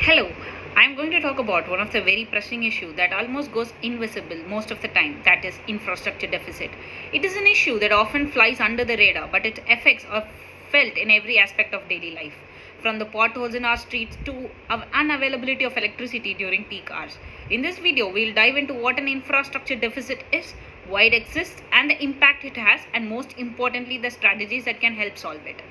Hello, I'm going to talk about one of the very pressing issues that almost goes invisible most of the time, that is infrastructure deficit. It is an issue that often flies under the radar, but its effects are felt in every aspect of daily life, from the potholes in our streets to unavailability of electricity during peak hours. In this video, we'll dive into what an infrastructure deficit is, why it exists, and the impact it has, and most importantly, the strategies that can help solve it.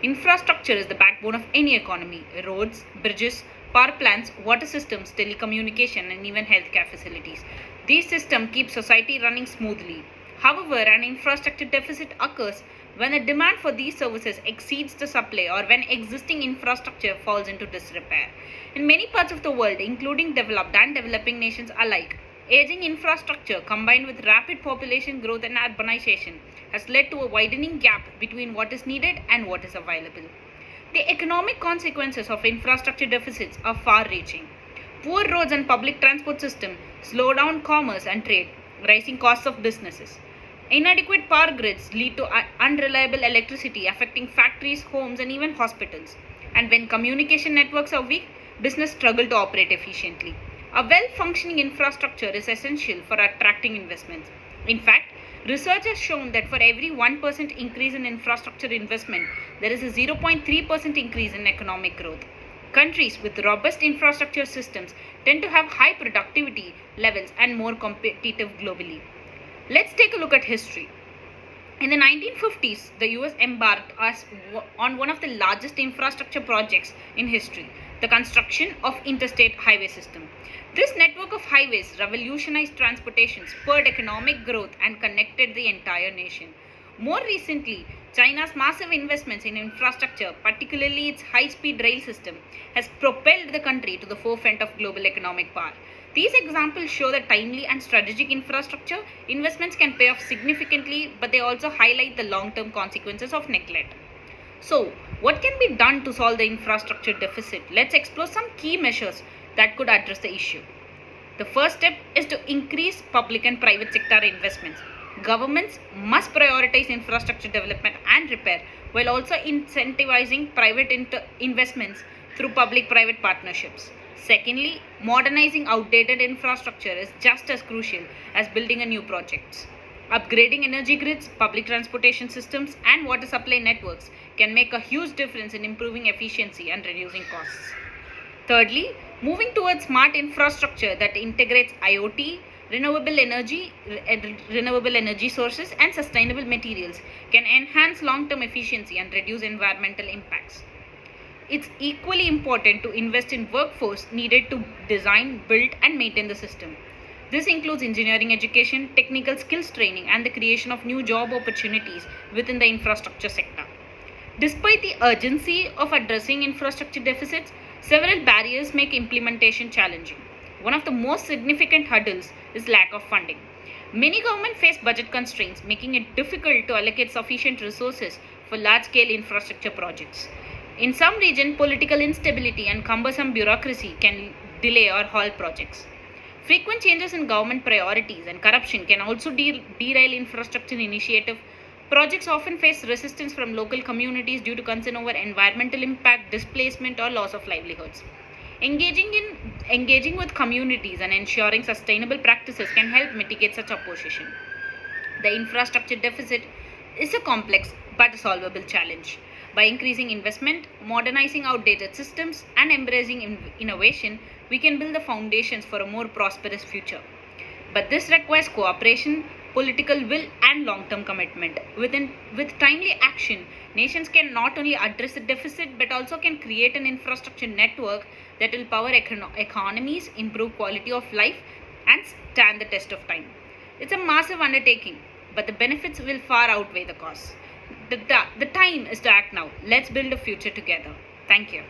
Infrastructure is the backbone of any economy. Roads, bridges, power plants, water systems, telecommunication, and even healthcare facilities. These systems keep society running smoothly. However, an infrastructure deficit occurs when the demand for these services exceeds the supply or when existing infrastructure falls into disrepair. In many parts of the world, including developed and developing nations alike, aging infrastructure combined with rapid population growth and urbanization has led to a widening gap between what is needed and what is available. The economic consequences of infrastructure deficits are far-reaching. Poor roads and public transport system slow down commerce and trade, rising costs of businesses. Inadequate power grids lead to unreliable electricity affecting factories, homes, and even hospitals. And when communication networks are weak, business struggle to operate efficiently. A well-functioning infrastructure is essential for attracting investments. In fact, research has shown that for every 1% increase in infrastructure investment, there is a 0.3% increase in economic growth. Countries with robust infrastructure systems tend to have high productivity levels and more competitive globally. Let's take a look at history. In the 1950s, the US embarked on one of the largest infrastructure projects in history, the construction of interstate highway system. This network of highways revolutionized transportation, spurred economic growth, and connected the entire nation. More recently, China's massive investments in infrastructure, particularly its high-speed rail system, has propelled the country to the forefront of global economic power. These examples show that timely and strategic infrastructure investments can pay off significantly, but they also highlight the long-term consequences of neglect. So, what can be done to solve the infrastructure deficit? Let's explore some key measures that could address the issue. The first step is to increase public and private sector investments. Governments must prioritize infrastructure development and repair while also incentivizing private investments through public-private partnerships. Secondly, modernizing outdated infrastructure is just as crucial as building a new project. Upgrading energy grids, public transportation systems, and water supply networks can make a huge difference in improving efficiency and reducing costs. Thirdly, moving towards smart infrastructure that integrates IoT, renewable energy sources, and sustainable materials can enhance long-term efficiency and reduce environmental impacts. It's equally important to invest in workforce needed to design, build, and maintain the system. This includes engineering education, technical skills training, and the creation of new job opportunities within the infrastructure sector. Despite the urgency of addressing infrastructure deficits, several barriers make implementation challenging. One of the most significant hurdles is lack of funding. Many governments face budget constraints, making it difficult to allocate sufficient resources for large-scale infrastructure projects. In some regions, political instability and cumbersome bureaucracy can delay or halt projects. Frequent changes in government priorities and corruption can also derail infrastructure initiatives. Projects often face resistance from local communities due to concern over environmental impact, displacement, or loss of livelihoods. Engaging with communities and ensuring sustainable practices can help mitigate such opposition. The infrastructure deficit is a complex but solvable challenge. By increasing investment, modernizing outdated systems, and embracing innovation, we can build the foundations for a more prosperous future. But this requires cooperation, political will, and long-term commitment. With timely action, nations can not only address the deficit but also can create an infrastructure network that will power economies, improve quality of life, and stand the test of time. It's a massive undertaking, but the benefits will far outweigh the costs. The time is to act now. Let's build a future together. Thank you.